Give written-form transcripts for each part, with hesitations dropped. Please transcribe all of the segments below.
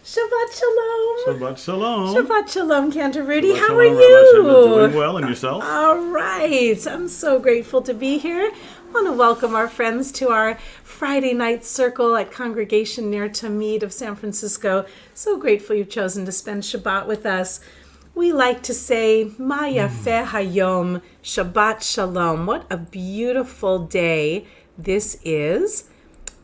Shabbat shalom. Shabbat shalom. Shabbat shalom, Cantor Rudy. Shabbat How shalom, are Rabbi you? Shana. Doing well, and yourself? All right. I'm so grateful to be here. I want to welcome our friends to our Friday night circle at Congregation Ner Tamid of San Francisco. So grateful you've chosen to spend Shabbat with us. We like to say, Ma yafeh hayom, Shabbat shalom. What a beautiful day this is.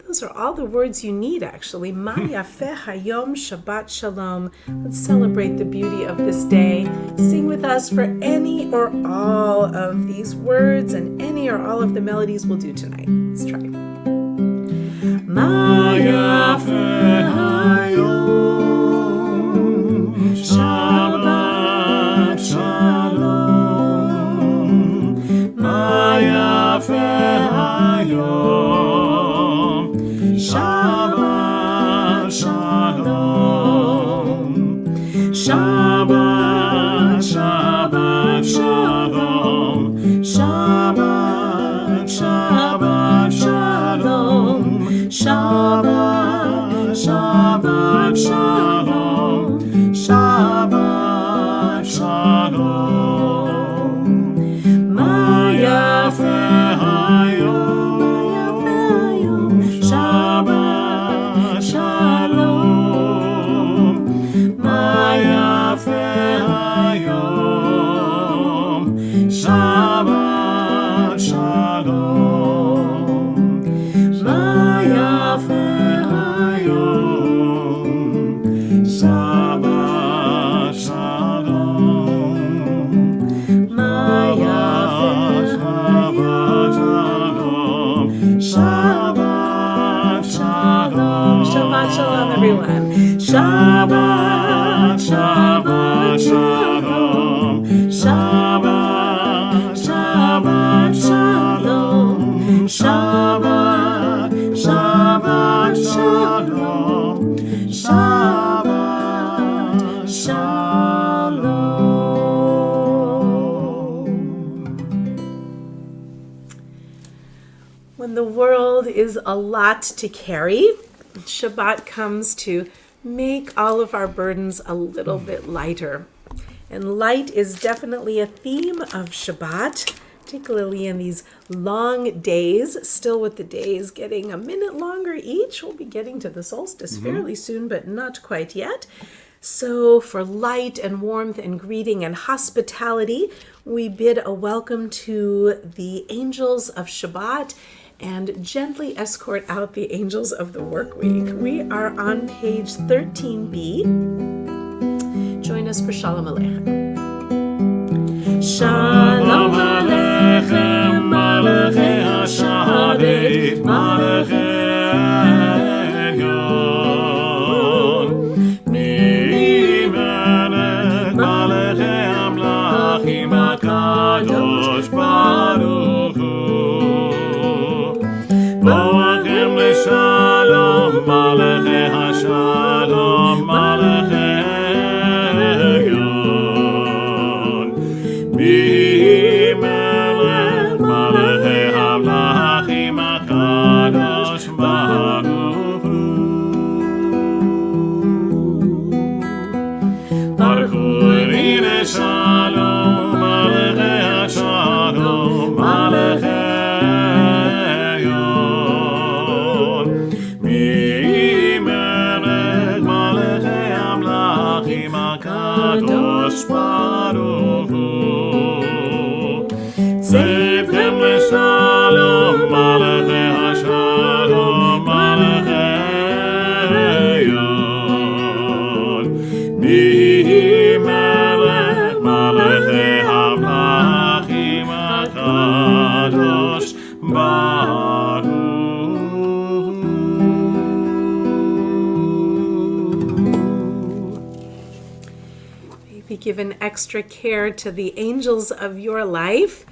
Those are all the words you need, actually. Ma yafeh hayom, Shabbat shalom. Let's celebrate the beauty of this day. Sing with us for any or all of these words and any or all of the melodies we'll do tonight. Let's try. Ma yafeh hayom, Shabbat shalom. Ma yafeh hayom, Shabbat shalom, Shabbat, Shabbat shalom, Shabbat, Shabbat shalom, Shabbat, Shabbat shalom, Shabbat shalom. Ma yafeh hayom, Shabbat shalom, Ma yafeh hayom, Shabbat shalom, Ma yafeh hayom, Shabbat shalom, Ma yafeh hayom, Shabbat shalom. Shabbat shalom, everyone. Shabbat, Shabbat shalom. Shabbat, Shabbat shalom. Shabbat, Shabbat shalom. Shabbat shalom. When the world is a lot to carry, Shabbat comes to make all of our burdens a little bit lighter. And light is definitely a theme of Shabbat, particularly in these long days, still with the days getting a minute longer each. We'll be getting to the solstice fairly soon, but not quite yet. So for light and warmth and greeting and hospitality, we bid a welcome to the angels of Shabbat and gently escort out the angels of the work week. We are on page 13b. Join us for Shalom Aleichem. Shalom Aleichem, Malachei HaShadet, Malachei Elyon. Mimelech, Malachei HaMlachim, HaKadosh Baruch Hu. Boachem leShalom, Malachei HaShalom, Malachei Elyon. Mimelech, Malachei HaMlachim, HaKadosh Baruch Hu. Baruch Hu Rine Shalom, Malachei HaShalom, Malachei Kadosh Baruch Hu. Tzevchem leShalom, Malachei HaShalom, Malachei Elyon. Mimelech, Malachei HaMlachim, HaKadosh Baruch Hu. Given extra care to the angels of your life.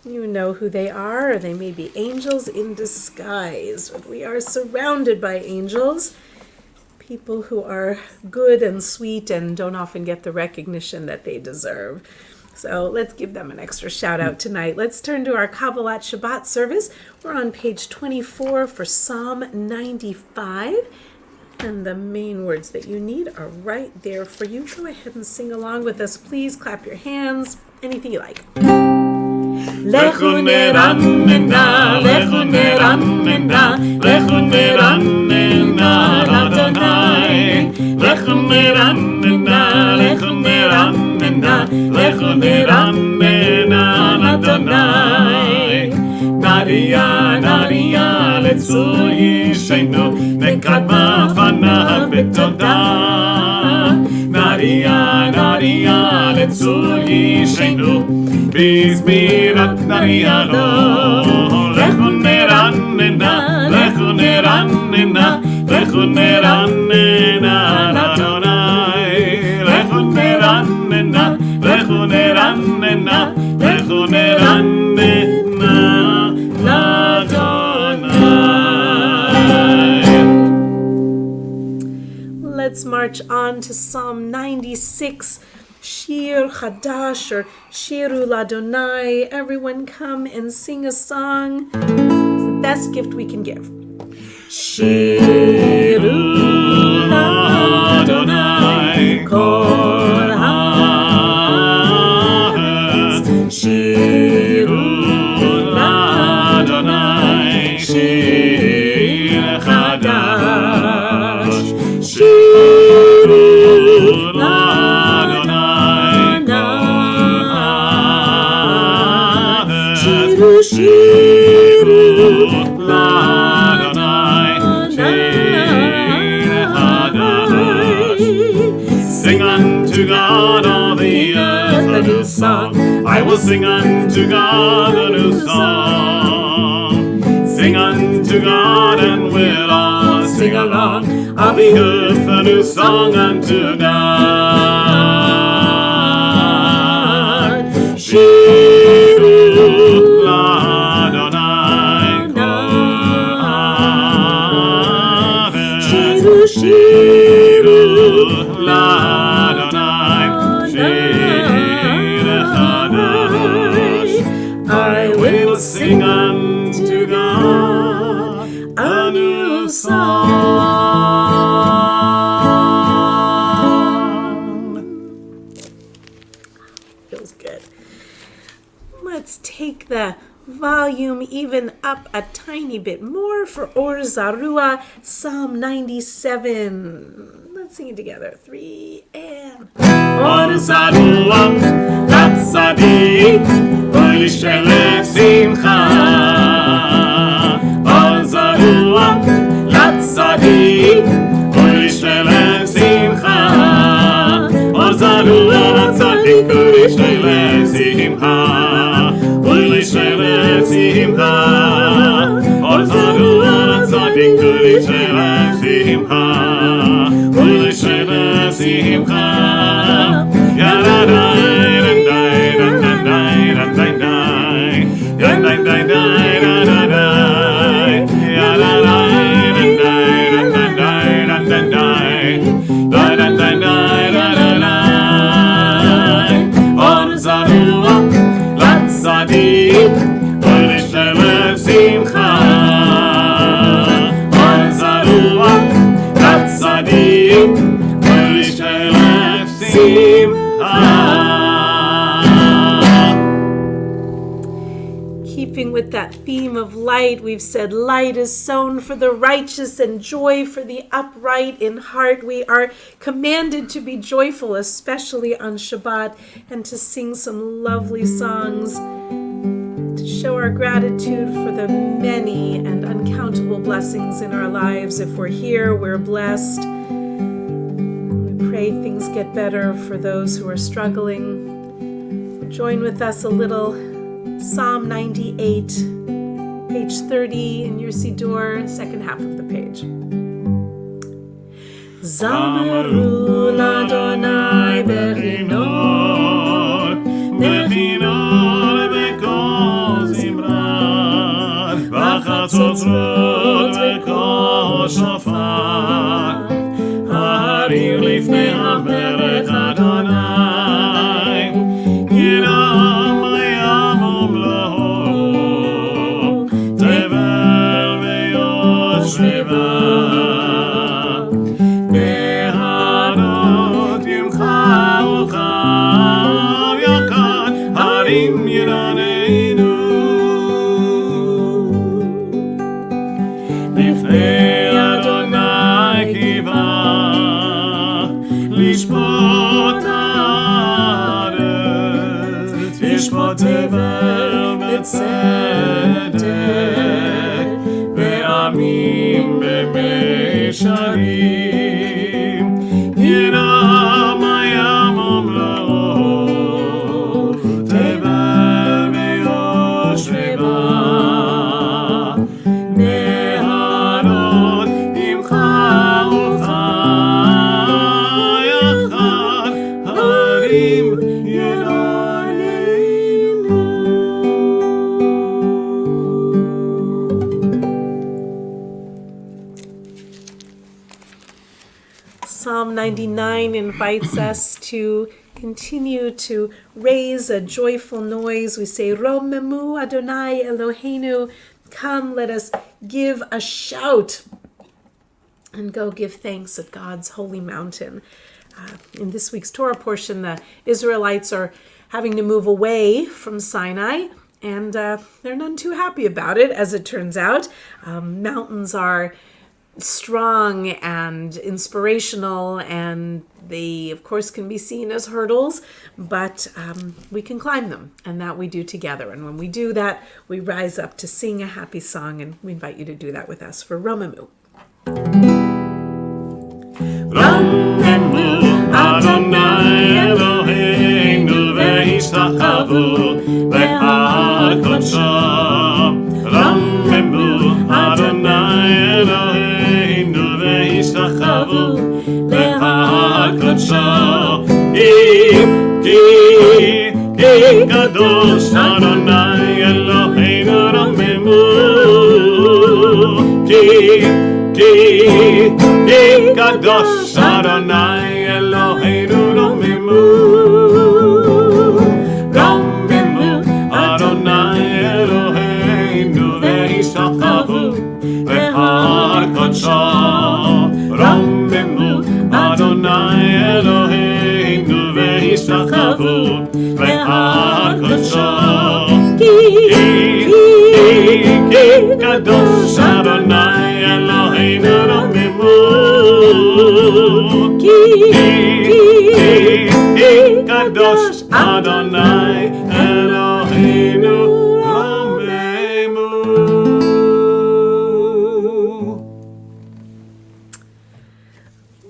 You know who they are, or they may be angels in disguise. But we are surrounded by angels, people who are good and sweet and don't often get the recognition that they deserve. So let's give them an extra shout out tonight. Let's turn to our Kabbalat Shabbat service. We're on page 24 for Psalm 95. And the main words that you need are right there for you. Go ahead and sing along with us. Please clap your hands. Anything you like. Lechu neranena, lechu neranena, lechu neranena, Adonai. Lechu neranena, lechu neranena, lechu neranena, Adonai. Nadia, Nadia, letzur yishenu, nekadma fanav betoda. Nadia, Nadia, letzur yishenu, bizmirat Nadia lo. Lechu neranena, lechu neranena, lechu neranena, Adonai. Lechu neranena, lechu neranena, lechu neranena, Adonai. Let's march on to Psalm 96, Shir Chadash, or Shiru Ladonai. Everyone come and sing a song. It's the best gift we can give. Shiru Ladonai, Kol Haaretz. Shiru Ladonai, Shir Chadash. Shiru Ladonai, Shiru, Shiru Ladonai, Shir Chadash. Sing unto God all the earth a new song. I will sing unto God a new song. Sing unto God and we'll all sing along. All the earth a new song unto God. Shiru Ladonai, Kol Haaretz. Shiru, Shiru Ladonai, Shir Chadash. I will sing unto God a new song. Feels good. Let's take the volume even up a tiny bit more for Or Zarua, Psalm 97. Let's sing it together. 3 and Or Zarua, Latzadik, U'lishelef Simcha. Or Zarua, Latzadik, U'lishelef Simcha. Or Zarua, Latzadik, U'lishelef Simcha. U'lishelef Simcha. Or Zarua, Latzadik, U'lishelef Simcha. U'lishelef Simcha. Keeping with that theme of light, we've said light is sown for the righteous and joy for the upright in heart. We are commanded to be joyful, especially on Shabbat, and to sing some lovely songs to show our gratitude for the many and uncountable blessings in our lives. If we're here, we're blessed. We pray things get better for those who are struggling. Join with us a little. Psalm 98, page 30 in your Siddur, second half of the page. Zameru l'Adonai bechinor, bechinor bekol zimrat, b'chatzotzot bekol shofar, ha'arim lifnei ha'melech Adonai, yiram yamom leho, tevel ve'yosheva. ישפוט תבל בצדק, ועמים במישרים, ינם הים ומלואו, תבל ויושבי בה, נהרות עמך ובך יחד, הרים Psalm 99 invites us to continue to raise a joyful noise. We say, Romemu Adonai Eloheinu, come, let us give a shout and go give thanks at God's holy mountain. In this week's Torah portion, the Israelites are having to move away from Sinai, and they're none too happy about it, as it turns out. Mountains are strong and inspirational, and they of course can be seen as hurdles, but we can climb them, and that we do together. And when we do that, we rise up to sing a happy song, and we invite you to do that with us for Romemu. Romemu Adonai Eloheinu ve'ishtachavu le'ar kodsho. Romemu Adonai Eloheinu ve'ishtachavu le'ar kodsho. Ki kadosh Adonai Eloheinu romemu. Ki kadosh Adonai Eloheinu romemu. Romemu Adonai Eloheinu ve'ishtachavu le'ar kodsho. Romemu Adonai Eloheinu ve'ishtachavu le'ar kodsho. Ki kadosh Adonai Eloheinu romemu. Ki kadosh Adonai Eloheinu romemu.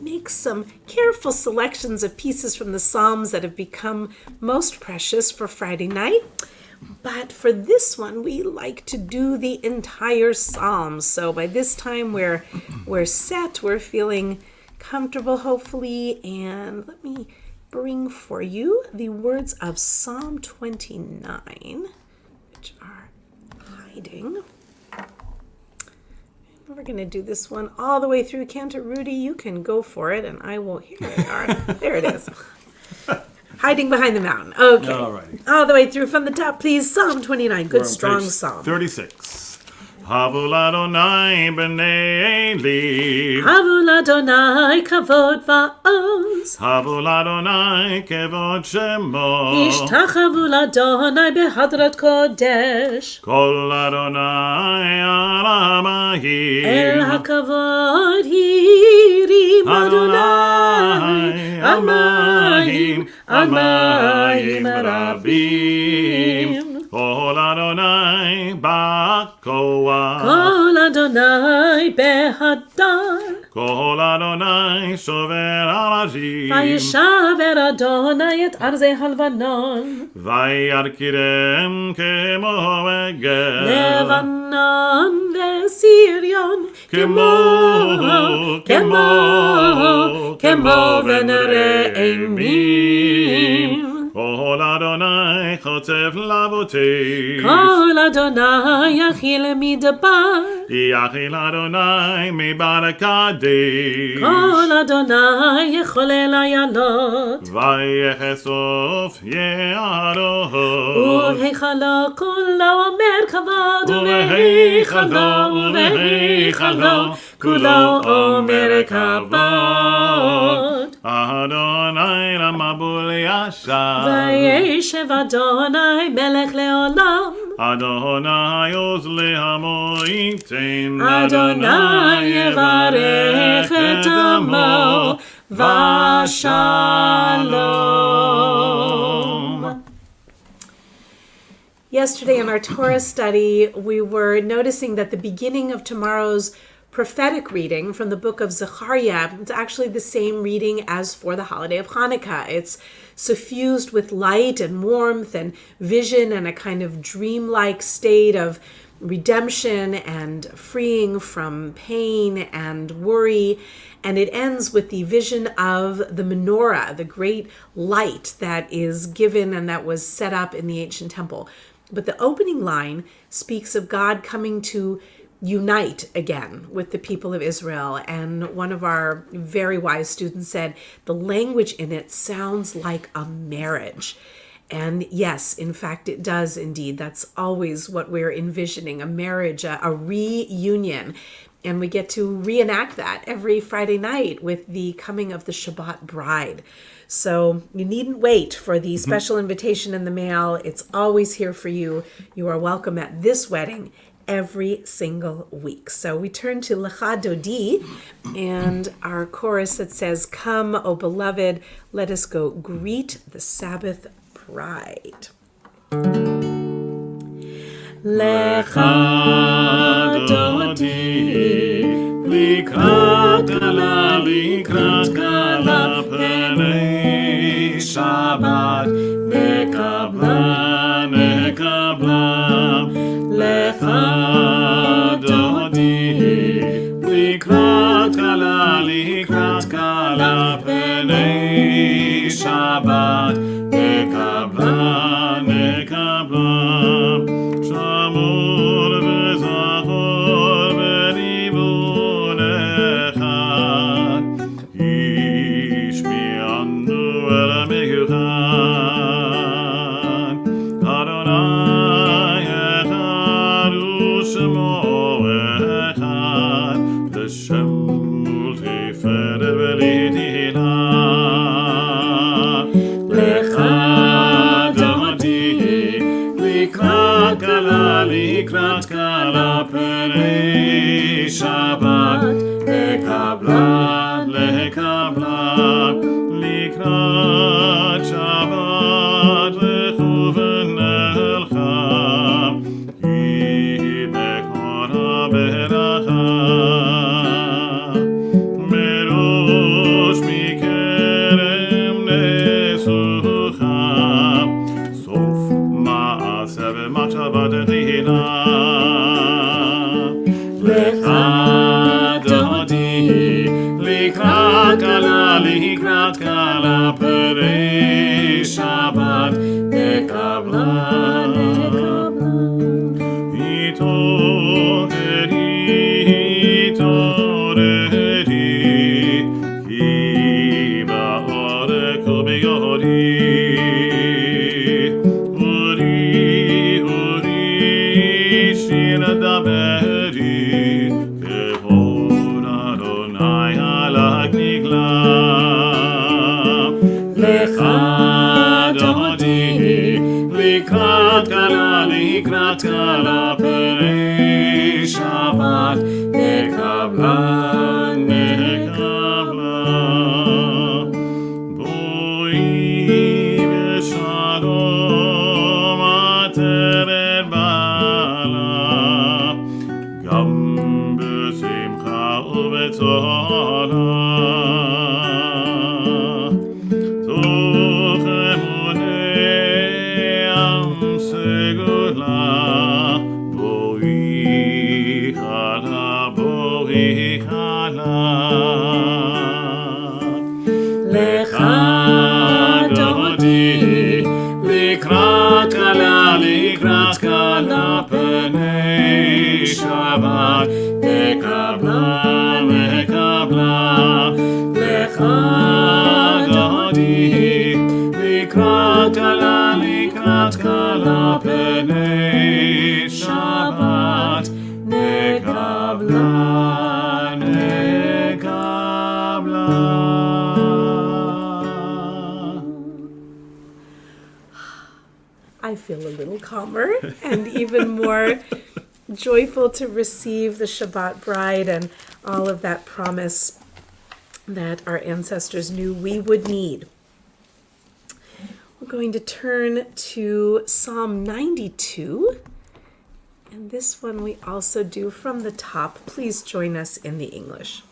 Make some careful selections of pieces from the Psalms that have become most precious for Friday night. But for this one, we like to do the entire Psalm. So by this time, we're set, we're feeling comfortable, hopefully. And let me bring for you the words of Psalm 29, which are hiding. We're going to do this one all the way through. Cantor, Rudy, you can go for it, and I will. Here they are. There it is. Hiding behind the mountain. Okay. All right. All the way through from the top, please. Psalm 29. Good, strong psalm. 36. Havul Adonai b'nei Eli. Havul Adonai kavod va'oz. Havul Adonai kevod shemo. Ishtachavul Adonai behadrat kodesh. Kol Adonai al hamahim. El hakavod hirim Adonai. Amayim rabim. Kol Adonai ba'koah. Kol Adonai behadar. Kol Adonai shover al-azim. Vayishaver Adonai et arzei halvanon. Vayarkirem kemo egel. Levanon veSirion. Kemo v'nere'imim. Kol Adonai chotev lavotei. Kol Adonai yachil midbar. Yachil Adonai mibarakadesh. Kol Adonai yecholel ayalot. Vayechesof ye'arot. Ubeheichalo kulo omer kavod. Ubeheichalo kulo omer kavod. Adonai Ramabul Yasha. Vayeshev Adonai melech leolam. Adonai oz lehamoitim. Adonai yevarech et amo vashalom. Yesterday in our Torah study, we were noticing that the beginning of tomorrow's prophetic reading from the book of Zechariah is actually the same reading as for the holiday of Hanukkah. It's suffused with light and warmth and vision and a kind of dreamlike state of redemption and freeing from pain and worry. And it ends with the vision of the menorah, the great light that is given and that was set up in the ancient temple. But the opening line speaks of God coming to unite again with the people of Israel. And one of our very wise students said, the language in it sounds like a marriage. And yes, in fact, it does indeed. That's always what we're envisioning, a marriage, a reunion. And we get to reenact that every Friday night with the coming of the Shabbat bride. So you needn't wait for the special invitation in the mail. It's always here for you. You are welcome at this wedding every single week. So we turn to Lecha Dodi and our chorus that says, "Come, O beloved, let us go greet the Sabbath bride." Lecha Dodi likrat kala penei Shabbat nekabla Lecha Dodi likrat kala penei Shabbat nekabla Shamor v'zachor v'ribun echad Ishmi'anu el meyuchad Adonai echad u'shemo echad L'shem u'tiferet v'litila Lecha Likrat kala penei Shabbat lekabla Likrat Shabbat lechuven elcha Yimekora beracha Merosh mikerem nesucha Sof ma'aseh v'machshavat Lecha Dodi likrat kala penei Shabbat nekabla Itoreti ki ba'orek u'biyodi Uri shir daberi kevod Adonai alak nigla Lecha Dodi likrat kala penei Shabbat nekabla Boi v'shalom ateret bala Gam b'simcha u'b'tzola Tochem unei am segula Boi hala Lecha Dodi likrat kala penei Shabbat nekabla Lecha Dodi likrat kala penei Shabbat nekabla I feel a little calmer and even more joyful to receive the Shabbat bride and all of that promise that our ancestors knew we would need. We're going to turn to Psalm 92. And this one we also do from the top. Please join us in the English.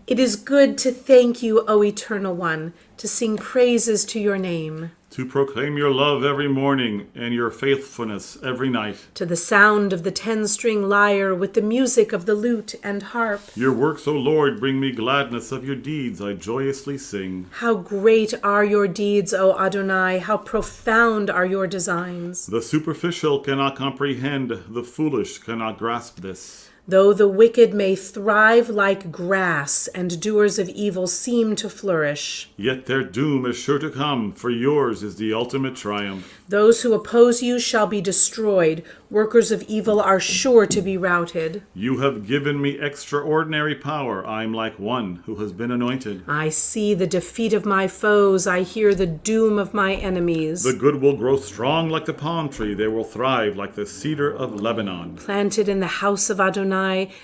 It is good to thank you, O Eternal One, to sing praises to your name. To proclaim your love every morning and your faithfulness every night. To the sound of the 10-string lyre with the music of the lute and harp. Your works, O Lord, bring me gladness. Of your deeds I joyously sing. How great are your deeds, O Adonai! How profound are your designs! The superficial cannot comprehend, the foolish cannot grasp this. Though the wicked may thrive like grass, and doers of evil seem to flourish. Yet their doom is sure to come, for yours is the ultimate triumph. Those who oppose you shall be destroyed. Workers of evil are sure to be routed. You have given me extraordinary power. I am like one who has been anointed. I see the defeat of my foes. I hear the doom of my enemies. The good will grow strong like the palm tree. They will thrive like the cedar of Lebanon. Planted in the house of Adonai,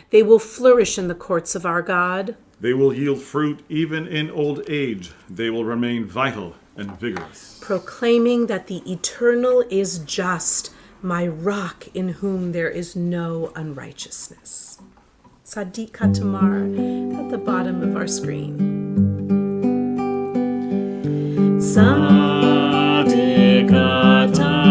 they will flourish in the courts of our God. They will yield fruit even in old age. They will remain vital and vigorous. Proclaiming that the Eternal is just, my rock in whom there is no unrighteousness. Sadiq Katamar at the bottom of our screen. Sadiq Katamar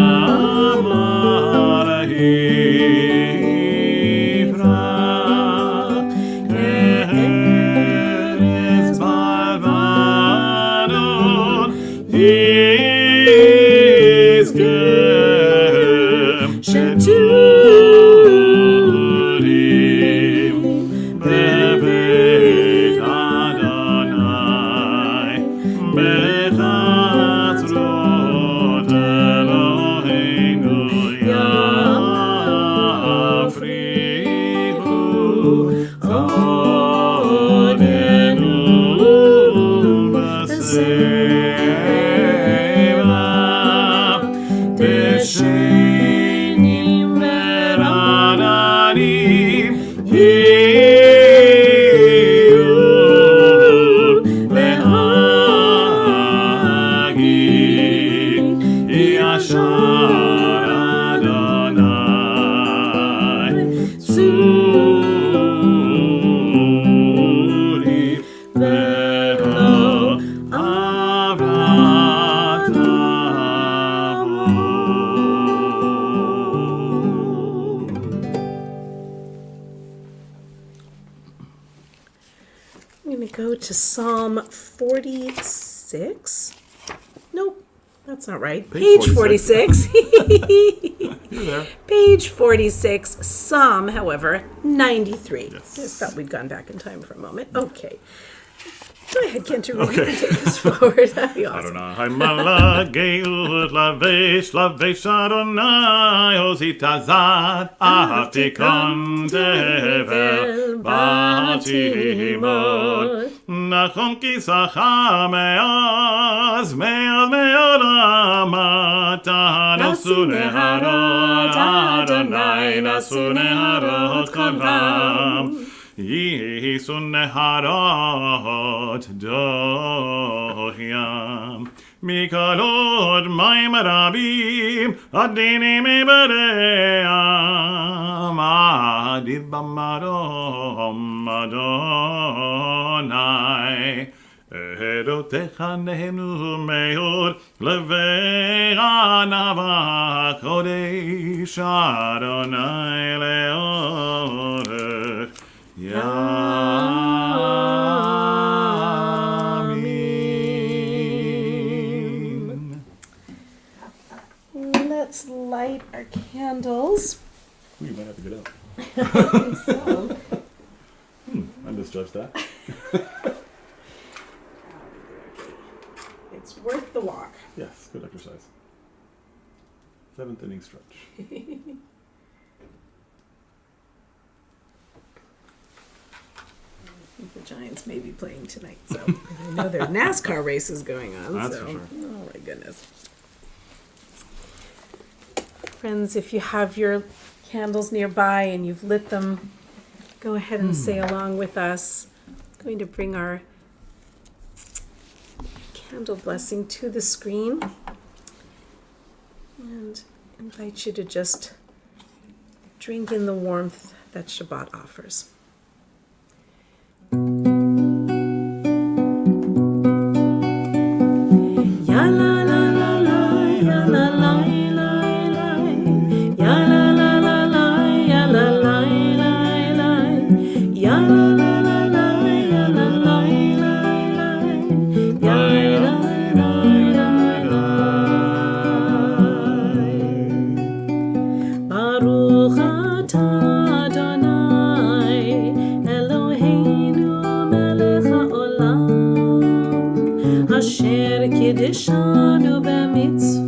to Psalm 46. Nope, that's not right. Page 46. You're there. Page 46, Psalm, however, 93. Yes. Just thought we'd gone back in time for a moment. Okay. Go ahead, Cantor. Okay. You can take this forward. That'd be awesome. Adonai malageut lavesh lavesh Adonai ozitazad ahtikon tevel batimod nachon kisacha meaz meod amata nasu neharot Adonai nasu neharot kolam Yisun neharot dohyam Mikalod maim rabim Adinim ibeream Adid bamarom Adonai Erotecha nehemnu meod Leve'anava kodesh Adonai leoret Yamin. Let's light our candles. You might have to get up. I think so. I misjudged that. It's worth the walk. Yes, good exercise. 7th inning stretch. The Giants may be playing tonight, so I know there are NASCAR races going on. That's so. for sure. Oh my goodness. Friends, if you have your candles nearby and you've lit them, go ahead and say along with us. I'm going to bring our candle blessing to the screen and invite you to just drink in the warmth that Shabbat offers. Ya la la la la, ya la la la la, ya la la la la, ya la la la la, ya la la la la, ya la la la la, ya la la la la. Baruch atah Adonai Eloheinu melech haolam asher kiddushanu b'mitzvotav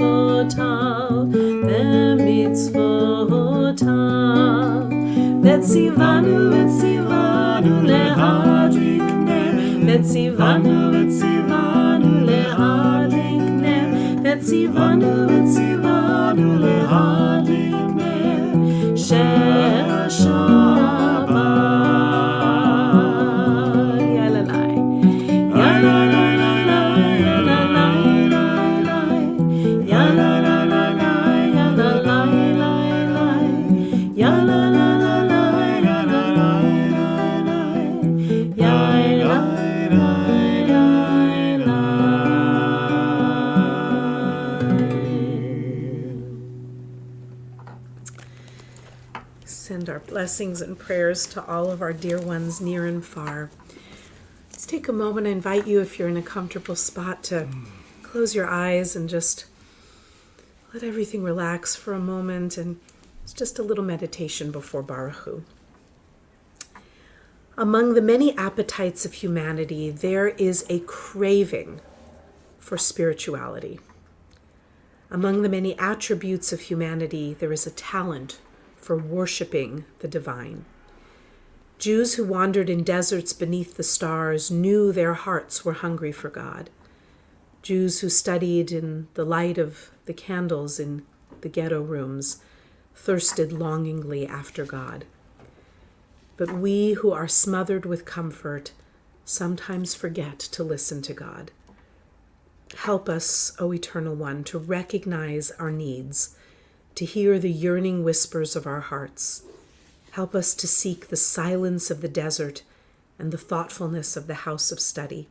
vetzivanu lehadlik ner vetzivanu lehadlik ner vetzivanu lehadlik ner shel Shabbat. Yalalai, yalalai, yalalai, yalalai, yalalai, Send our blessings and prayers to all of our dear ones near and far. Let's take a moment. I invite you, if you're in a comfortable spot, to close your eyes and just let everything relax for a moment. And it's just a little meditation before Baruch Hu. Among the many appetites of humanity, there is a craving for spirituality. Among the many attributes of humanity, there is a talent for worshiping the divine. Jews who wandered in deserts beneath the stars knew their hearts were hungry for God. Jews who studied in the light of the candles in the ghetto rooms thirsted longingly after God. But we who are smothered with comfort sometimes forget to listen to God. Help us, O Eternal One, to recognize our needs, to hear the yearning whispers of our hearts. Help us to seek the silence of the desert and the thoughtfulness of the house of study.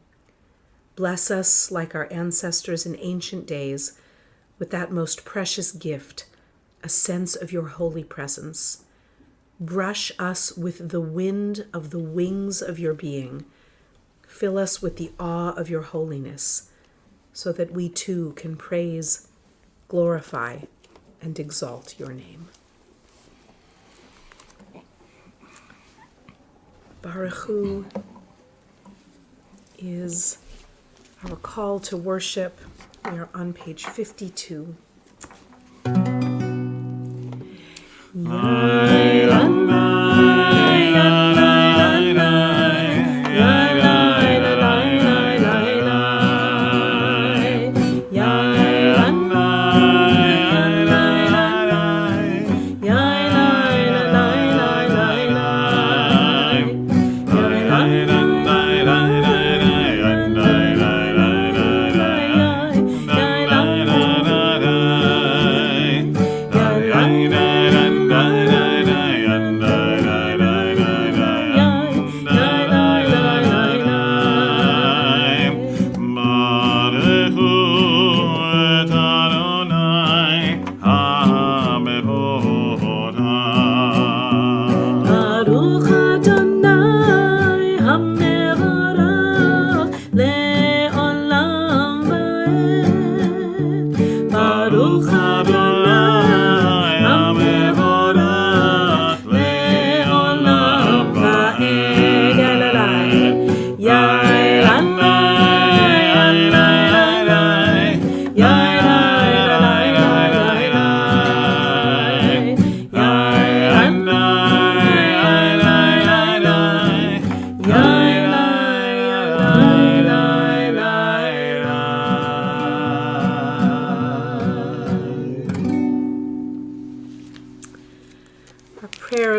Bless us, like our ancestors in ancient days, with that most precious gift, a sense of your holy presence. Brush us with the wind of the wings of your being. Fill us with the awe of your holiness, so that we too can praise, glorify, and exalt your name. Baruch Hu is our call to worship. We are on page 52.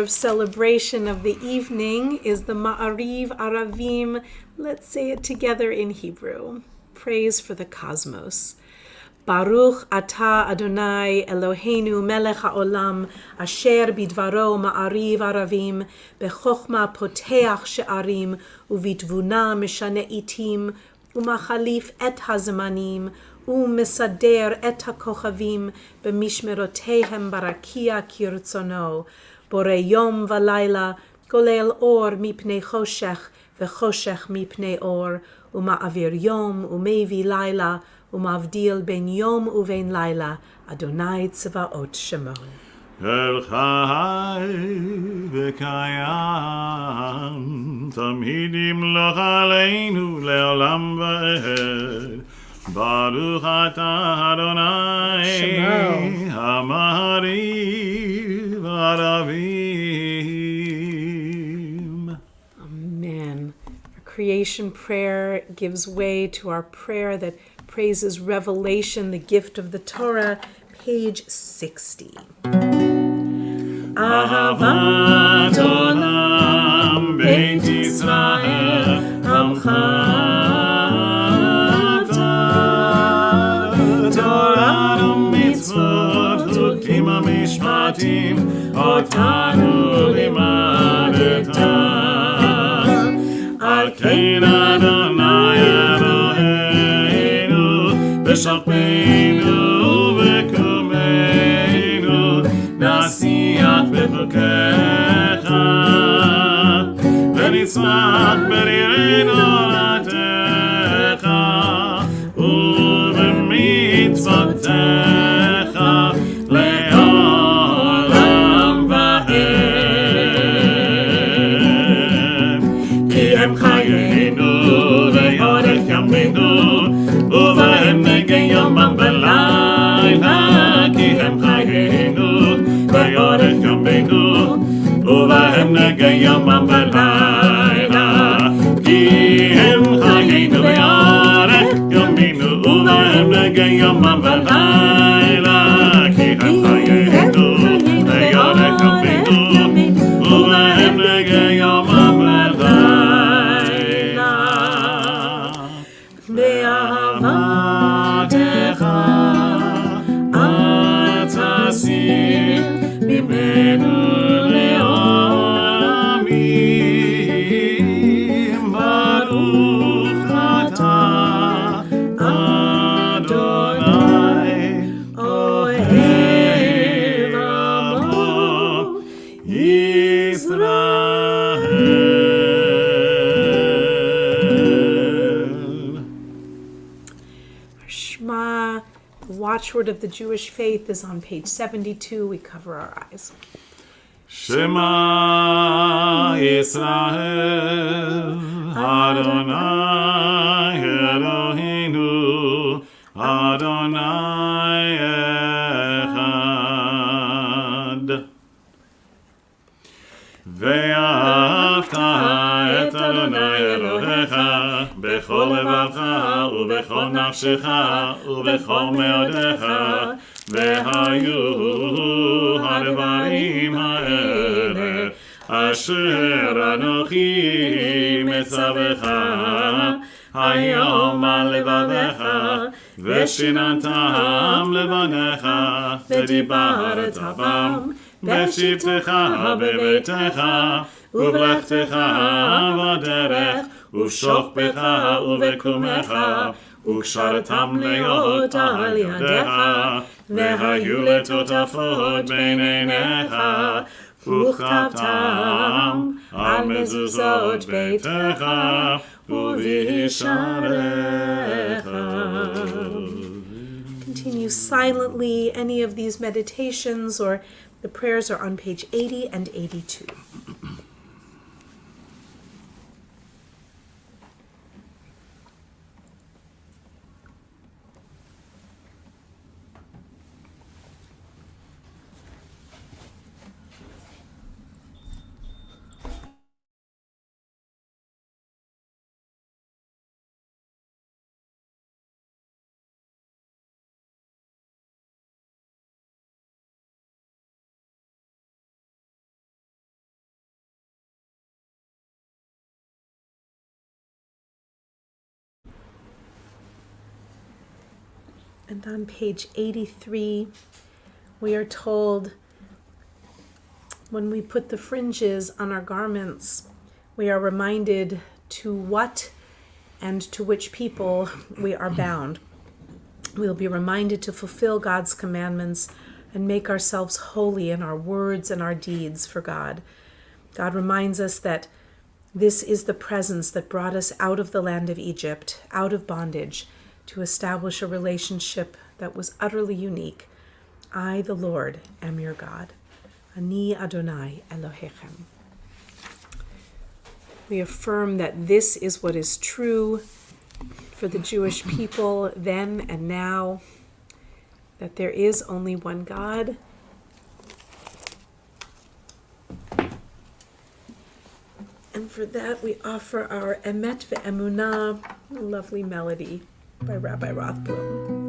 Celebration of the evening is the Ma'ariv Aravim. Let's say it together in Hebrew. praise for the cosmos. Baruch atah Adonai Eloheinu melech haolam asher bidvaro ma'ariv aravim bechokma poteach she'arim uvitvuna mishane itim umachalif et hazmanim umesader et hakochavim b'mishmerotehem barakia kirtzono bore yom v'layla golel or mipnei choshech v'choshech mipnei or uma'avir yom umevi layla ומבדיל בין יום ובין לילה, אדוני צבאות שמו. אל חי וקיים, תמיד ימלוך עלינו לעולם ועד. ברוך אתה אדוני, המעריב ערבים. Amen. Our creation prayer gives way to our prayer that praises revelation, the gift of the Torah, page 60. Ahavat olam beit Yisrael amcha Torah u'mitzvot hukim ha'mishpatim otanu limadeta al kein Adonai Eloheinu b'shachpeinu v'kumenu nasiach b'chukecha v'nitzmach b'nirei toratecha ובמצוותיך לעולם ועד. כי הם חיינו ואורך ימינו ובהם נגן יומם ולילה. כי הם חיינו ואורך ימינו ובהם נגן יומם ולילה. כי הם חיינו ואורך ימינו ובהם נגן יומם ולילה. כי הם חיינו ואורך ימינו ובהם נגן יומם ולילה. באהבתך אל תסיר ממנו לעולמים. ברוך אתה אדוני אוהב עמו ישראל. Shema, the watchword of the Jewish faith, is on page 72. We cover our eyes. Shema Yisrael Adonai Eloheinu Adonai Echad. ואהבת את אדוני אלוהיך בכל לבבך ובכל נפשך ובכל מאודיך. והיו הדברים האלה אשר אנוכי מצווך היום על לבביך ושיננתם לבניך ודיברת בם בשבתך בביתך ובלכתך בדרך ובשוכבך ובקומך וקשרתם להיות על ידיך והיו לטוטפות בין עיניך וכתבתם על מזוזות ביתך ובשעריך. Continue silently. Any of these meditations or the prayers are on page 80 and 82. And on page 83, we are told when we put the fringes on our garments, we are reminded to what and to which people we are bound. We'll be reminded to fulfill God's commandments and make ourselves holy in our words and our deeds for God. God reminds us that this is the presence that brought us out of the land of Egypt, out of bondage, to establish a relationship that was utterly unique. I, the Lord, am your God. Ani Adonai Elohechem. We affirm that this is what is true for the Jewish people then and now, that there is only one God. And for that we offer our Emet Ve'emunah, a lovely melody by Rabbi Rothblum.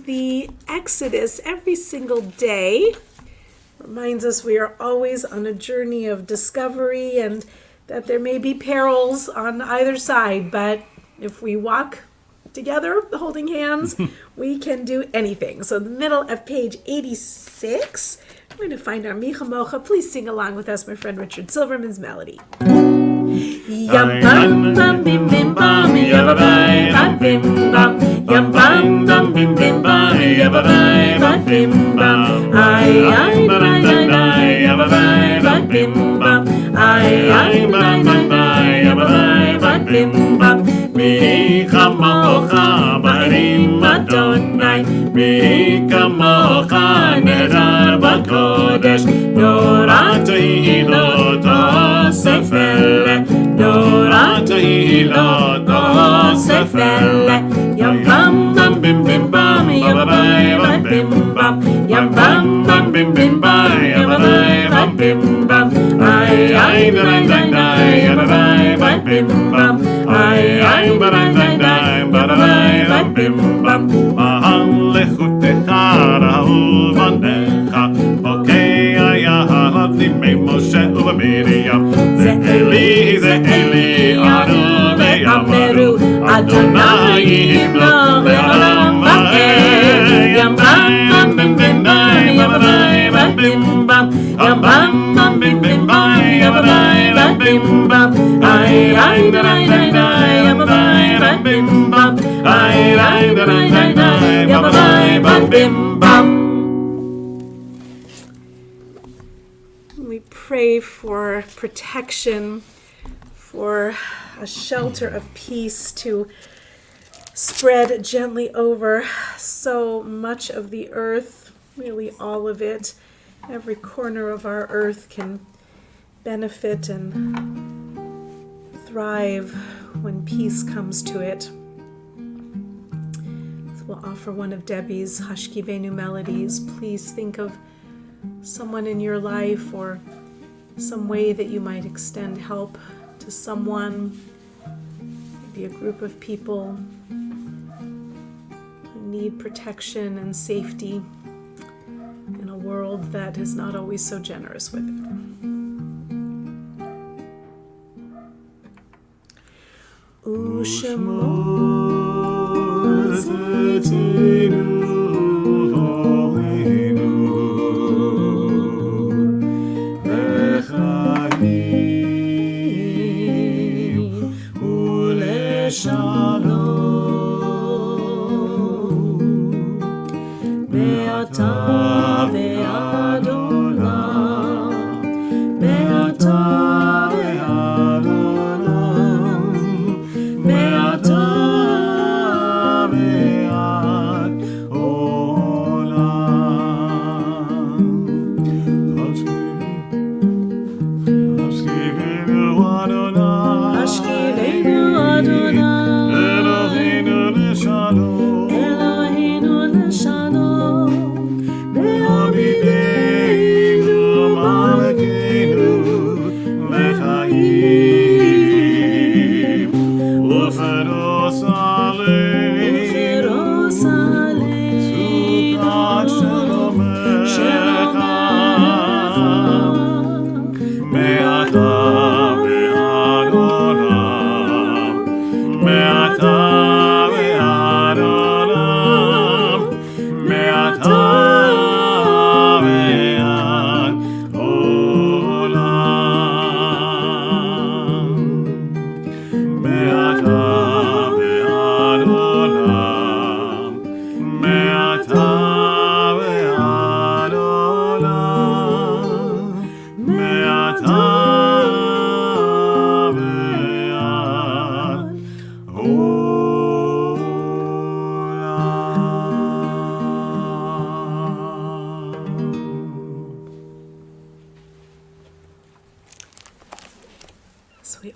The Exodus every single day reminds us we are always on a journey of discovery and that there may be perils on either side, but if we walk together holding hands, we can do anything. So the middle of page 86, we're going to find our Micha Mocha. Please sing along with us, my friend Richard Silverman's melody. Yum bum bum bim bim bum yabba bum bim bum yum bum bum bim bim bum yabba bum bim bum ay yabba bum bim bum ay yabba bum bim bum mi chamocha barim Adonai mi kamocha nedar bakodesh norat hilot osefel norat hilot osefel yam bam bam bim bim bam yam bam bim bam yam bam bam bim bim bam yam bam bim bam ay ay dai dai dai yam bam bim bam ay ay dai dai dai bim bam mahal lechutecha rahul banecha okay ayahav nimei Moshe u'Miriam ze Eli anu ve'ameru Adonai himlo le'olam va'ed yam bam bim bim bam yam bim bam yam bam bim bim bam yam bim bam ay ay dai dai dai yam bim bam ay ay dai dai dai yam bim bam. We pray for protection, for a shelter of peace to spread gently over so much of the earth, really all of it. Every corner of our earth can benefit and thrive when peace comes to it. So we'll offer one of Debbie's Hashkivenu melodies. Please think of someone in your life or some way that you might extend help to someone, maybe a group of people who need protection and safety in a world that is not always so generous with it.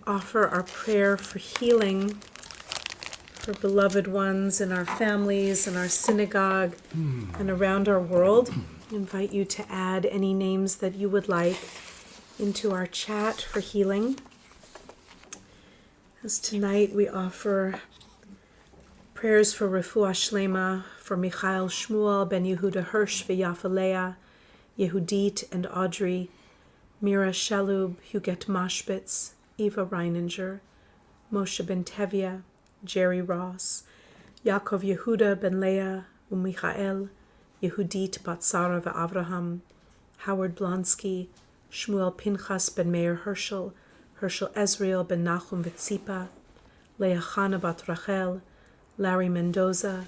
Offer our prayer for healing for beloved ones in our families, in our synagogue, and around our world. I invite you to add any names that you would like into our chat for healing. As tonight we offer prayers for Refuah Shlema, for Michael Shmuel, Ben Yehuda Hirsch, V'Yafa Leah, Yehudit and Audrey, Mira Shalub, Huget Mashbitz, Eva Reininger, Moshe Ben Tevia, Jerry Ross, Yaakov Yehuda Ben Leah, Michael, Yehudit Bat Sarah V'Avraham, Howard Blonsky, Shmuel Pinchas Ben Meir Herschel, Herschel Ezriel Ben Nachum Vitzipa, Leah Chana Bat Rachel, Larry Mendoza,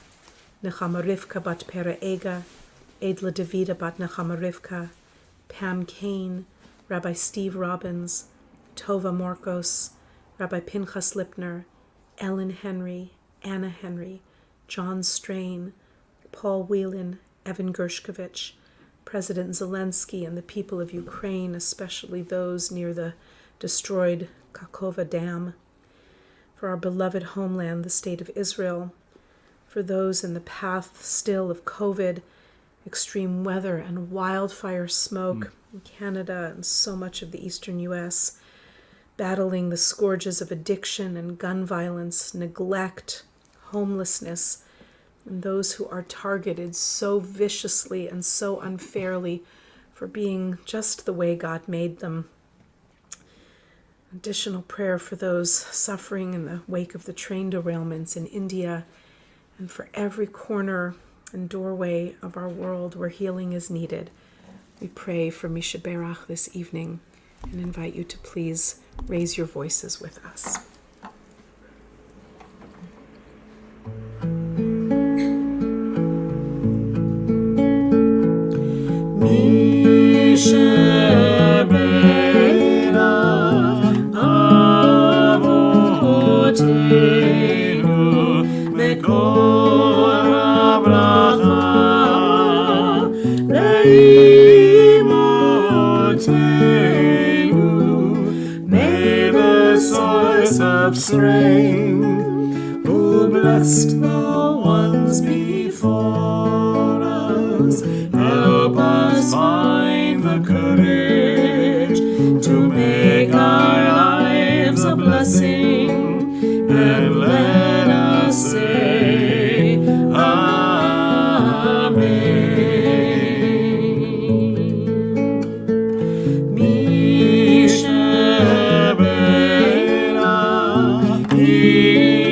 Nechama Rivka Bat Pera Ega, Edla Davida Bat Nechama Rivka, Pam Kane, Rabbi Steve Robbins, Tova Morkos, Rabbi Pinchas Lipner, Ellen Henry, Anna Henry, John Strain, Paul Whelan, Evan Gershkovich, President Zelensky and the people of Ukraine, especially those near the destroyed Kakova Dam, for our beloved homeland, the state of Israel, for those in the path still of COVID, extreme weather and wildfire smoke in Canada and so much of the eastern U.S., battling the scourges of addiction and gun violence, neglect, homelessness, and those who are targeted so viciously and so unfairly for being just the way God made them. Additional prayer for those suffering in the wake of the train derailments in India, and for every corner and doorway of our world where healing is needed. We pray for Misha Berach this evening and invite you to please raise your voices with us. Of strength, who blessed the ones behind. courage to make our lives a blessing, and let us say Amen. Mi shebera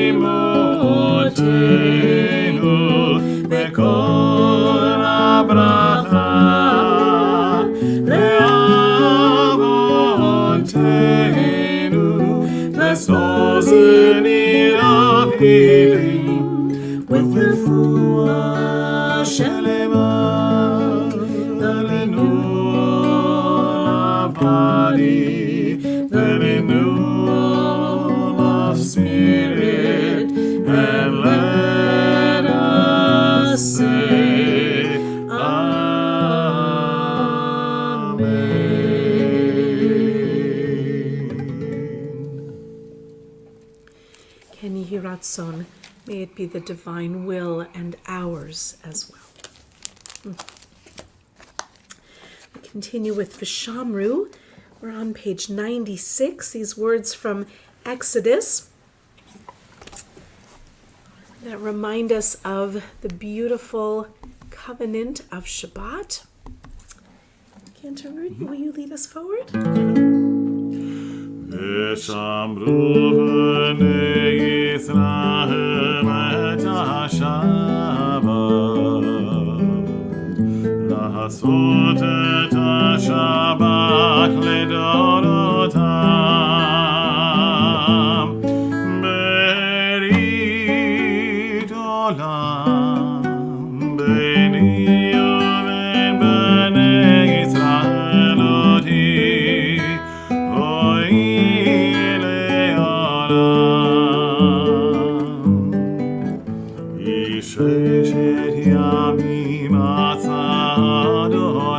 imotenu bekol habracha le'avontenu. Bless those in need of healing with refuah shelema, the renewal of body, the renewal of spirit, and let us say Amen. Ken Yehi Ratzon, may it be the divine will and ours as well. We continue with Vishamru. We're on page 96. These words from Exodus that remind us of the beautiful covenant of Shabbat. Cantor, Rudy, will you lead us forward? ושמרו בני ישראל את השבת, לעשות את השבת לדורותם, ברית עולם ביני ובין בני ישראל אותי, אוי לעולם. ששת ימים עשה אדוני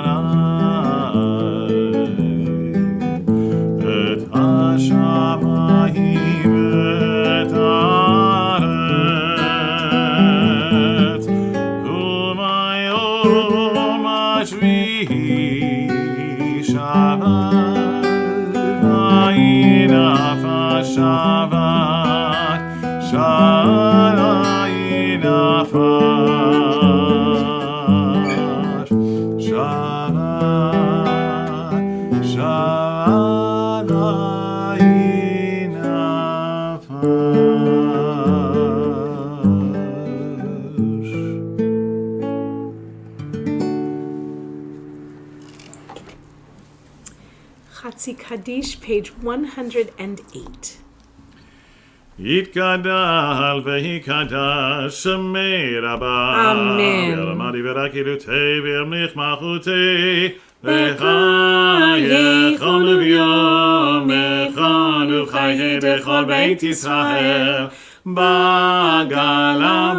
את השמיים ואת הארץ, וביום השביעי שבת, וינף השבת, שנה ינפש, שבת, שנה ינפש. Chatzi Kaddish, page 108. יתגדל ויקדש שמי רבה, אמן. ולמדי ורקדותי וימליך מלכותי, וחייך וביומך וחי בכל בית ישראל, בגלה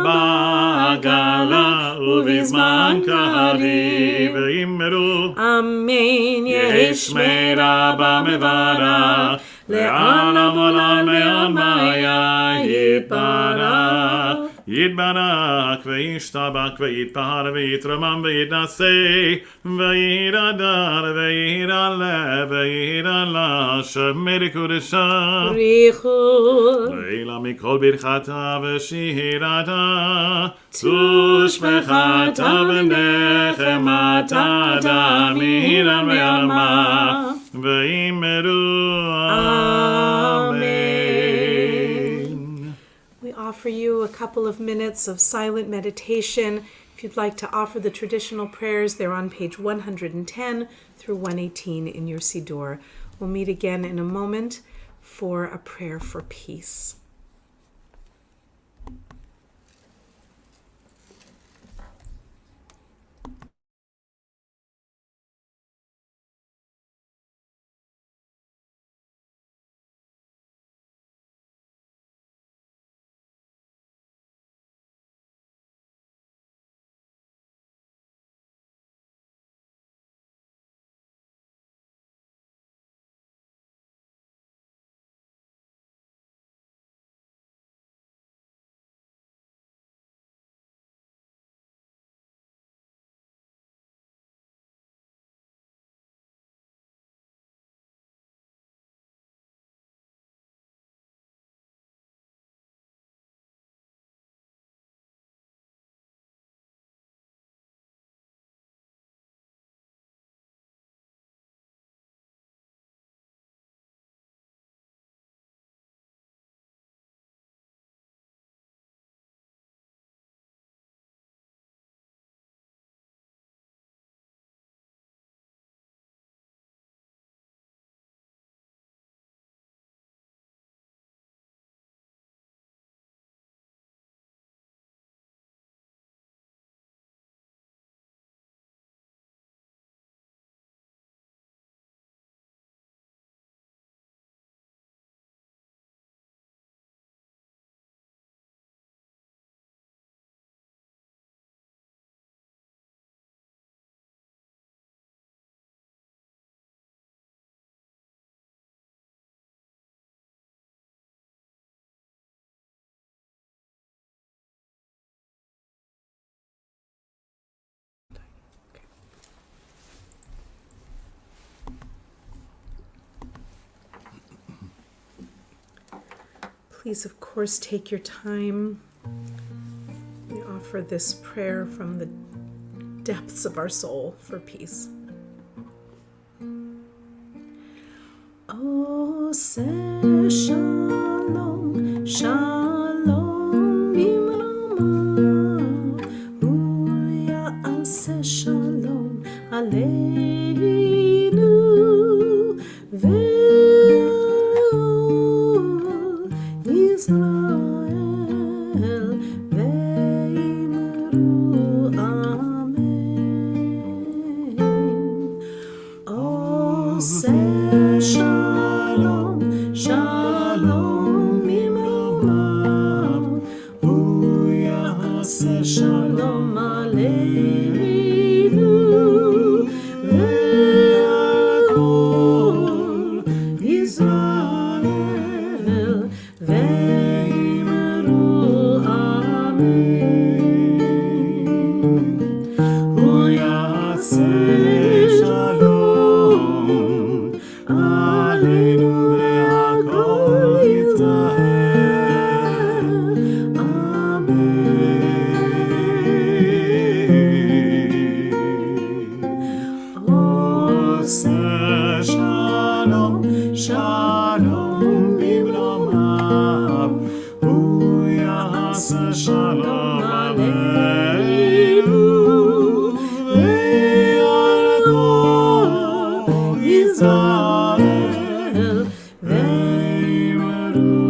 ובזמן קריב, ואמרו Amen. יש שמי רבה מברך, לעולם עולם מאוד מיה יתברך, יתברך וישתבח ויתפאר ויתרומם ויתנשא וירדר וירעלה וירעלה שמי לקודשה, Richu. לעילה מכל ברכתה ושירתה, ושמחתה ונחמתה דמינה ועלמה, ואמרו Amen. We offer you a couple of minutes of silent meditation. If you'd like to offer the traditional prayers, they're on page 110 through 118 in your Siddur. We'll meet again in a moment for a prayer for peace. Please, of course, take your time. We offer this prayer from the depths of our soul for peace. Oh, say shalom, shalom, imrama, uya ase shalom, aleinu, ve'u Israel, ve'imru, amen. Oh, say shalom, shalom, imrama, uya ase shalom, aleinu, ve'akol Israel, ve'imru, amen. Uya ase shalom, aleinu ve'akol Israel, amen. Oh, say shalom, shalom, imramav, uya ase shalom, aleinu, ve'akol Israel, ve'imru, amen.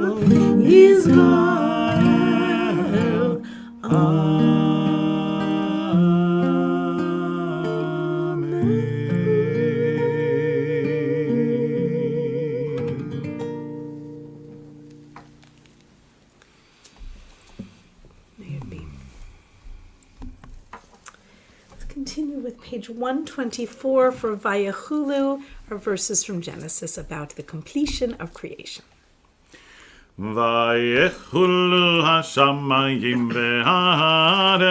Ve'akol Israel, May it be. Let's continue with page 124 for Vayachulu, our verses from Genesis about the completion of creation. ויחולו השמיים והארץ,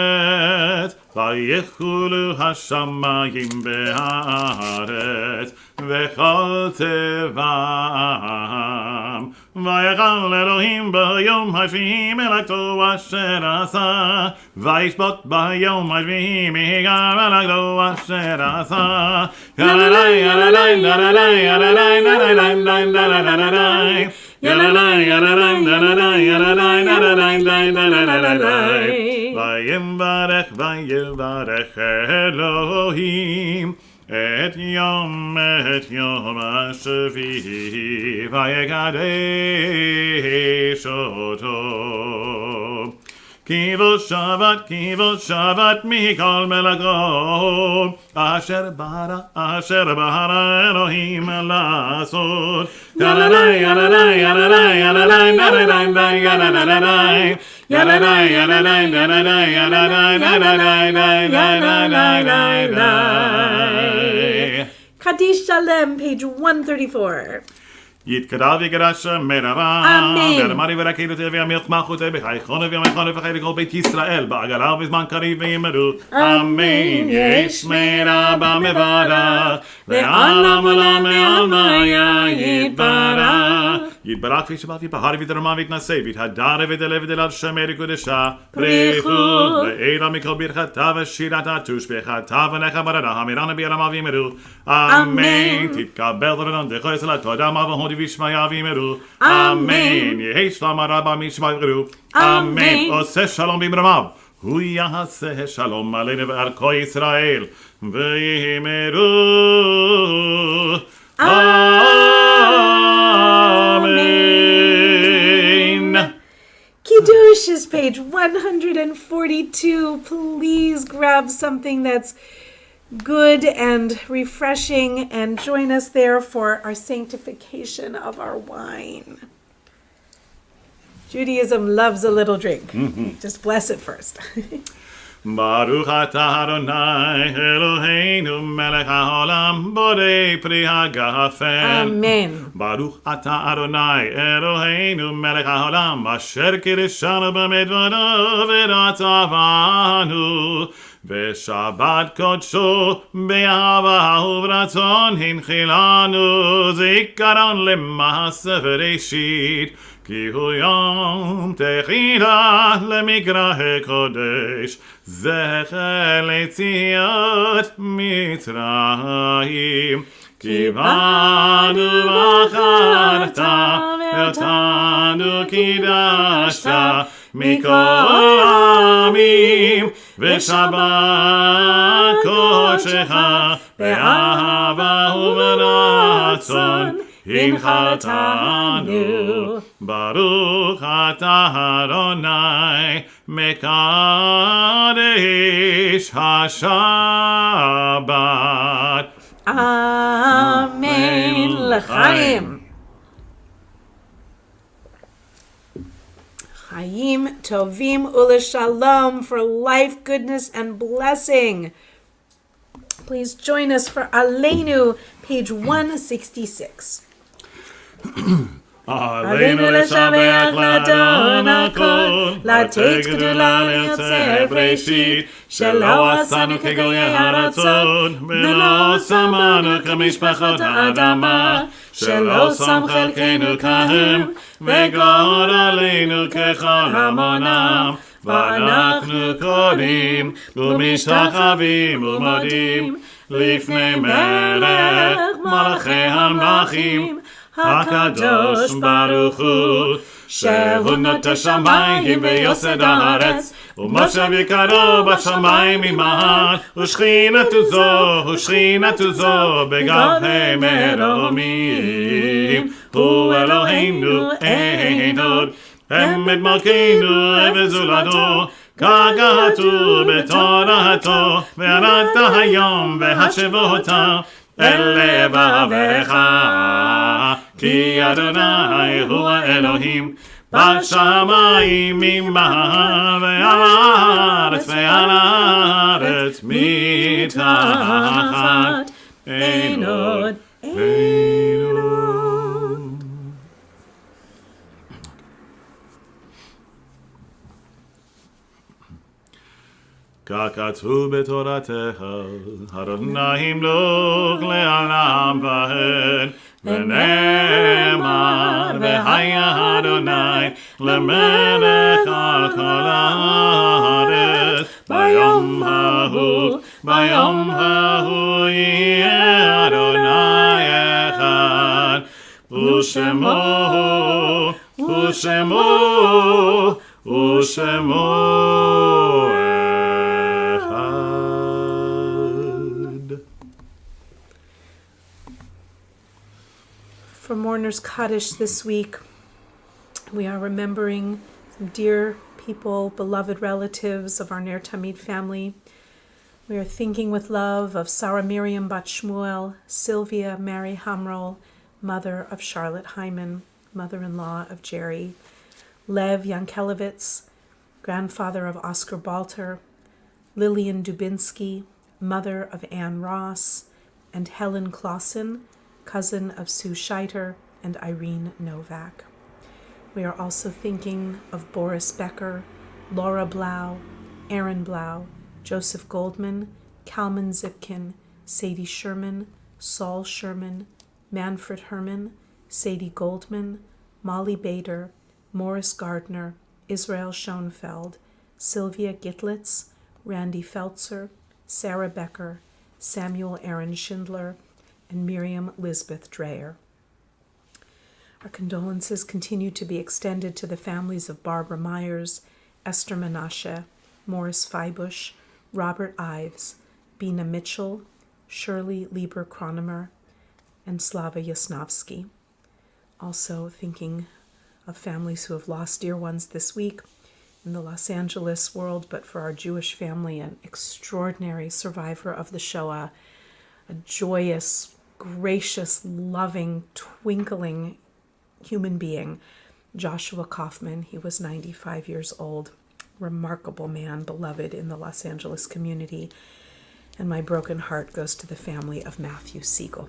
ויחולו השמיים והארץ, וכל טבעם. ויכל אלוהים ביום השביעי מלאכתו אשר עשה, וישבות ביום השביעי מעיקר מלאכתו אשר עשה. יללי יללי יללי יללי יללי יללי ויברך ויברך אלוהים את יום השביעי ויקדש אותו. כי בו שבת מכל מלאכתו אשר ברא אלוהים לעשות. יללי יללי יללי יללי יללי Kaddish Shalem, page 134. יתקדש ויקדש מרבה, ואמרי ורקדות וימלך מלכות בחייכון וימלכון וחיי כל בית ישראל בעגלה ובזמן קריב ויאמרו אמן. יש מרבה מברך ועלם עלם מעלמיה יתברך. יתברך כפי שבא ויבהר ויתרומם ויתנשא ויתהדר ויתעלה ויתהלל שמי לקודשה בריחו ועילה מכל ברכתה ושירתה תושבחתה ונחמתה המירנה ביעלמה ויאמרו אמן. תתקבל לרנדך ישראל תודה מההוד וישמעיה ויאמרו אמן. יהי שלום הרבה משמעו אמן. עושה שלום במרומיו הוא יעשה שלום עלינו ועל כל ישראל ויאמרו amen. Kiddush is page 142. Please grab something that's good and refreshing and join us there for our sanctification of our wine. Judaism loves a little drink. Just bless it first. Baruch atah Adonai Eloheinu melech haolam borei pri hagafen. Amen. Baruch atah Adonai Eloheinu melech haolam asher kiddushanu b'midvarav v'ratzavanu ושבת קודשו באהבה וברצון הנחילנו זיכרון למעשה בראשית כי הוא יום תחילה למקרא קודש זכר ליציאת מצרים כי באנו בחרת ואותנו קידשת מכל העמים ושבת קודשך באהבה וברצון הנחלתנו ברוך אתה אדוני מקדש השבת אמן לחיים. Chaim tovim u'leshalom for life, goodness, and blessing. Please join us for Aleinu, page 166. עלינו לשבח לאדון הכל, לתת גדולה ליוצר בראשית, שלא עשנו כגויי הארצות, ולא שמנו כמשפחות האדמה, שלא שם חלקנו כהם, וגורלנו ככל המונם, ואנחנו קוראים ומשתחווים ומודים לפני מלך מלכי המלכים, הקדוש ברוך הוא שהוא נוטה שמיים ויוסד הארץ ומושב יקרו בשמיים ממעל ושכינתו זו בגבי מרומים הוא אלוהינו אין עוד אמת מלכנו וזולתו כגתו בתורתו וירדת היום והשבותה אל לבביך כי אדוני הוא האלוהים בשמיים ממעל ועל הארץ מתחת אין עוד ככתוב בתורתך אדוני ימלוך לעולם ועד ונאמר והיה אדוני למלך על כל הארץ ביום ההוא יהיה אדוני אחד ושמו For Mourner's Kaddish this week, we are remembering some dear people, beloved relatives of our Ner Tamid family. We are thinking with love of Sarah Miriam Bat Shmuel, Sylvia Mary Hamrol, mother of Charlotte Hyman, mother-in-law of Jerry, Lev Yankelevitz, grandfather of Oscar Balter, Lillian Dubinsky, mother of Anne Ross, and Helen Clausen, cousin of Sue Scheiter and Irene Novak. We are also thinking of Boris Becker, Laura Blau, Aaron Blau, Joseph Goldman, Kalman Zipkin, Sadie Sherman, Saul Sherman, Manfred Herman, Sadie Goldman, Molly Bader, Morris Gardner, Israel Schoenfeld, Sylvia Gitlitz, Randy Feltzer, Sarah Becker, Samuel Aaron Schindler, and Miriam Lisbeth Dreyer. Our condolences continue to be extended to the families of Barbara Myers, Esther Menashe, Morris Feibush, Robert Ives, Bina Mitchell, Shirley Lieber Kronemer, and Slava Yasnovsky. Also thinking of families who have lost dear ones this week in the Los Angeles world, but for our Jewish family, an extraordinary survivor of the Shoah, a joyous, gracious, loving, twinkling human being, Joshua Kaufman. He was 95 years old, remarkable man, beloved in the Los Angeles community. And my broken heart goes to the family of Matthew Siegel.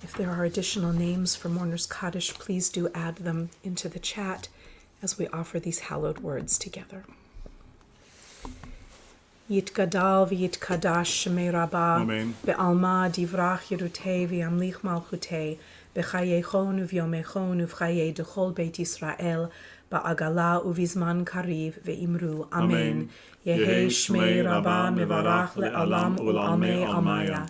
If there are additional names for Mourner's Kaddish, please do add them into the chat as we offer these hallowed words together. Yitgadal v'yitkadash shemei Rabba. Amen. Be'alma divrach Yerutei v'yamlich malchutei. B'chayechon uvyomechon uv'chayei dechol Beit Yisrael. Ba'agala uvizman kariv ve'imru. Amen. Yehi shmei Rabba mevarach le'alam ul'almei almaya.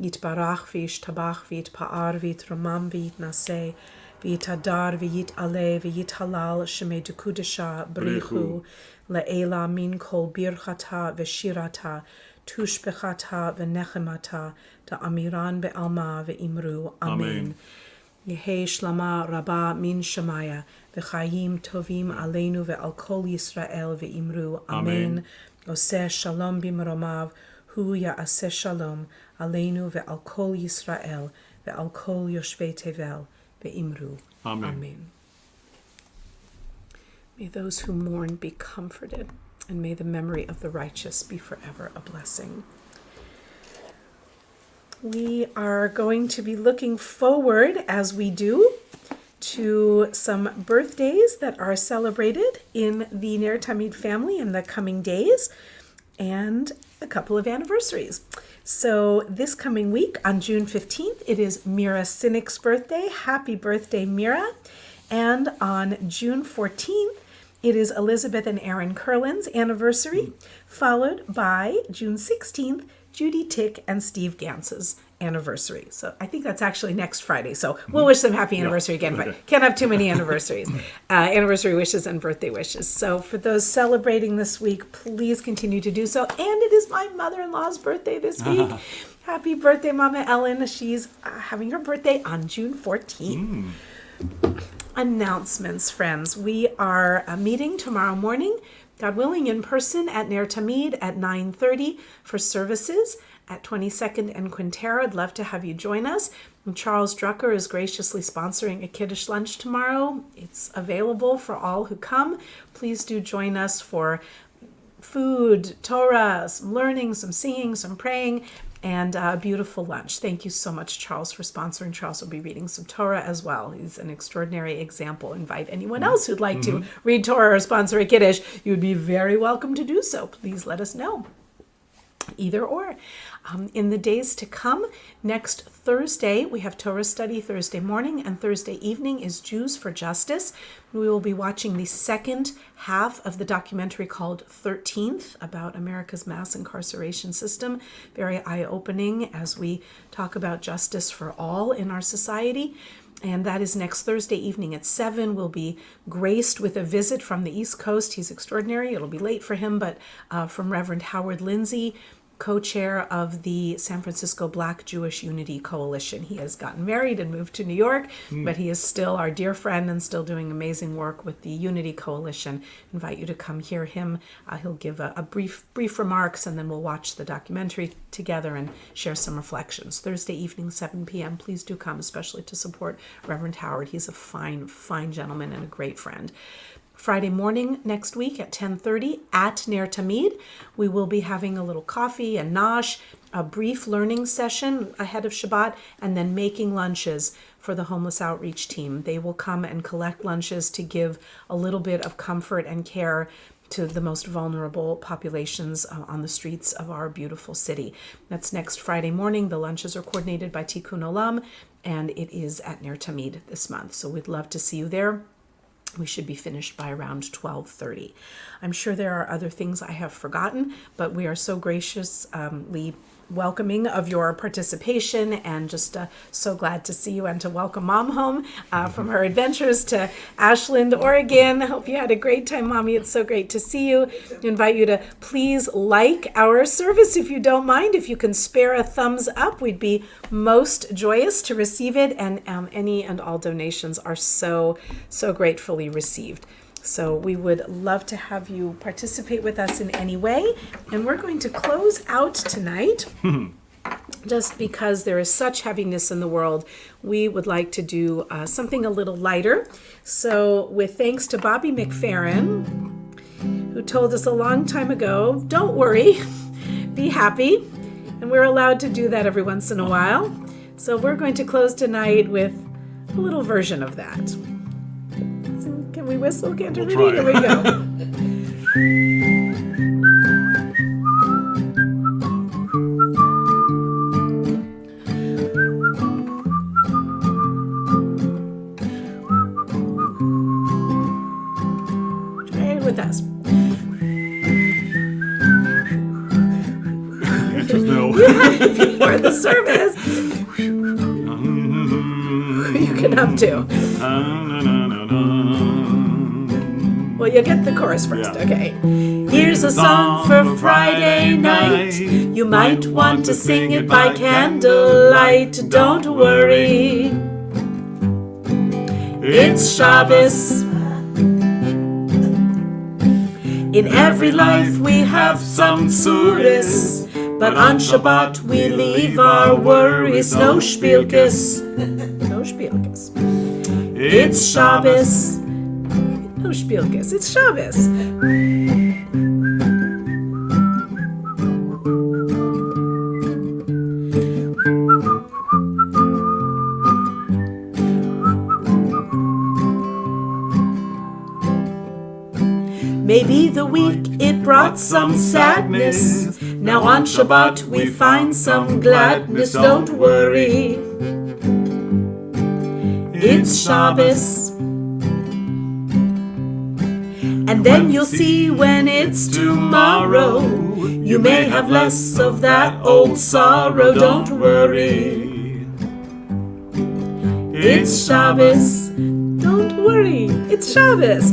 Yitbarach v'yishtabach v'yitpa'ar v'yitromam v'yitnaseh. V'yitadar v'yit'aleh v'yithalal shemei dekudesha brichu. Le'ela min kol birchata v'shirata. Tushbechata v'nechemata. Ta'amiran be'alma ve'imru. Amen. Yehi shlama Rabba min Shemaya. V'chayim tovim aleinu ve'al kol Yisrael ve'imru. Amen. Oseh shalom bimromav. Hu ya'aseh shalom. Aleinu ve'al kol Yisrael. Ve'al kol yoshvei tevel. Ve'imru. Amen. Amen. May those who mourn be comforted, and may the memory of the righteous be forever a blessing. We are going to be looking forward, as we do, to some birthdays that are celebrated in the Ner Tamid family in the coming days, and a couple of anniversaries. So this coming week, on June 15th, it is Mira Sinnick's birthday. Happy birthday, Mira. And on June 14th, it is Elizabeth and Aaron Curlin's anniversary, followed by June 16th, Judy Tick and Steve Gantz's anniversary. So I think that's actually next Friday. So we'll wish them happy anniversary again, but can't have too many anniversaries, anniversary wishes and birthday wishes. So for those celebrating this week, please continue to do so. And it is my mother-in-law's birthday this week. Happy birthday, Mama Ellen. She's having her birthday on June 14th. Announcements, friends. We are meeting tomorrow morning, God willing, in person at Ner Tamid at 9:30 for services at 22nd and Quintero. I'd love to have you join us. And Charles Drucker is graciously sponsoring a Kiddush lunch tomorrow. It's available for all who come. Please do join us for food, Torah, some learning, some singing, some praying, and a beautiful lunch. Thank you so much, Charles, for sponsoring. Charles will be reading some Torah as well. He's an extraordinary example. Invite anyone else who'd like to read Torah or sponsor a Kiddush. You would be very welcome to do so. Please let us know. Either or. In the days to come, next Thursday, we have Torah study Thursday morning, and Thursday evening is Jews for Justice. We will be watching the second half of the documentary called 13th about America's mass incarceration system. Very eye-opening as we talk about justice for all in our society. And that is next Thursday evening at 7. We'll be graced with a visit from the East Coast. He's extraordinary. It'll be late for him, but from Reverend Howard Lindsay, co-chair of the San Francisco Black Jewish Unity Coalition. He has gotten married and moved to New York, but he is still our dear friend and still doing amazing work with the Unity Coalition. I invite you to come hear him. He'll give a brief remarks, and then we'll watch the documentary together and share some reflections. Thursday evening, 7 p.m. Please do come, especially to support Reverend Howard. He's a fine, fine gentleman and a great friend. Friday morning next week at 10:30 at Ner Tamid, we will be having a little coffee and nosh, a brief learning session ahead of Shabbat, and then making lunches for the homeless outreach team. They will come and collect lunches to give a little bit of comfort and care to the most vulnerable populations on the streets of our beautiful city. That's next Friday morning. The lunches are coordinated by Tikkun Olam, and it is at Ner Tamid this month. So we'd love to see you there. We should be finished by around 12:30. I'm sure there are other things I have forgotten, but we are so graciously welcoming of your participation, and just so glad to see you and to welcome Mom home from her adventures to Ashland, Oregon. I hope you had a great time, Mommy. It's so great to see you. I invite you to please like our service if you don't mind. If you can spare a thumbs up, we'd be most joyous to receive it, and any and all donations are so gratefully received. So we would love to have you participate with us in any way. And we're going to close out tonight, just because there is such heaviness in the world. We would like to do something a little lighter. So with thanks to Bobby McFerrin, who told us a long time ago, don't worry, be happy. And we're allowed to do that every once in a while. So we're going to close tonight with a little version of that. Can we whistle, Cantor? We'll try. Here we go. The answer is no. For the service. You can have two. Well, you get the chorus first, Yeah. okay? Here's a song for Friday night. You might want to sing it by candlelight. Don't worry. It's Shabbos. In every life we have some tsuris, but on Shabbat we leave our worries. No spielkes. No spielkes. It's Shabbos. No spielkes. It's Shabbos. Maybe the week it brought some sadness. Now on Shabbat we find some gladness. Don't worry. It's Shabbos. And then you'll see when it's tomorrow, you may have less of that old sorrow. Don't worry. It's Shabbos. Don't worry. It's Shabbos.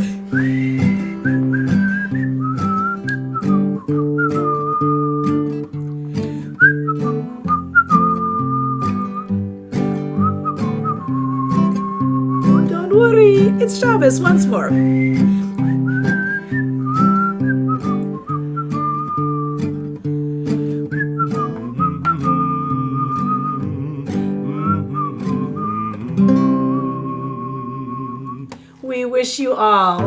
Don't worry. It's Shabbos. Once more. We wish you all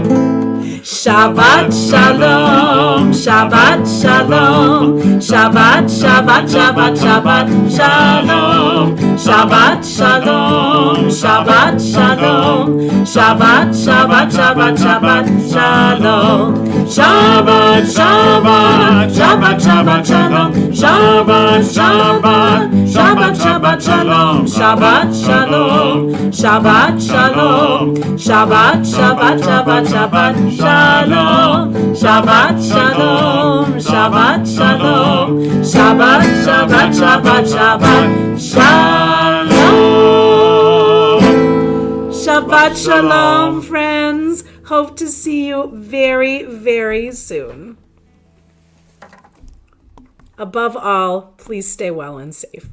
Shabbat Shalom, Shabbat Shalom, Shabbat, Shabbat, Shabbat, Shabbat Shalom, Shabbat Shalom, Shabbat Shalom, Shabbat, Shabbat, Shabbat, Shabbat Shalom, Shabbat, Shabbat, Shabbat, Shabbat Shalom, Shabbat, Shabbat, Shabbat, Shabbat Shalom, Shabbat Shalom, Shabbat Shalom, Shabbat, Shabbat, Shabbat, Shabbat Shalom, Shabbat Shalom, Shabbat Shalom, Shabbat, Shabbat, Shabbat, Shabbat Shalom. Shabbat Shalom, friends. Hope to see you very, very soon. Above all, please stay well and safe.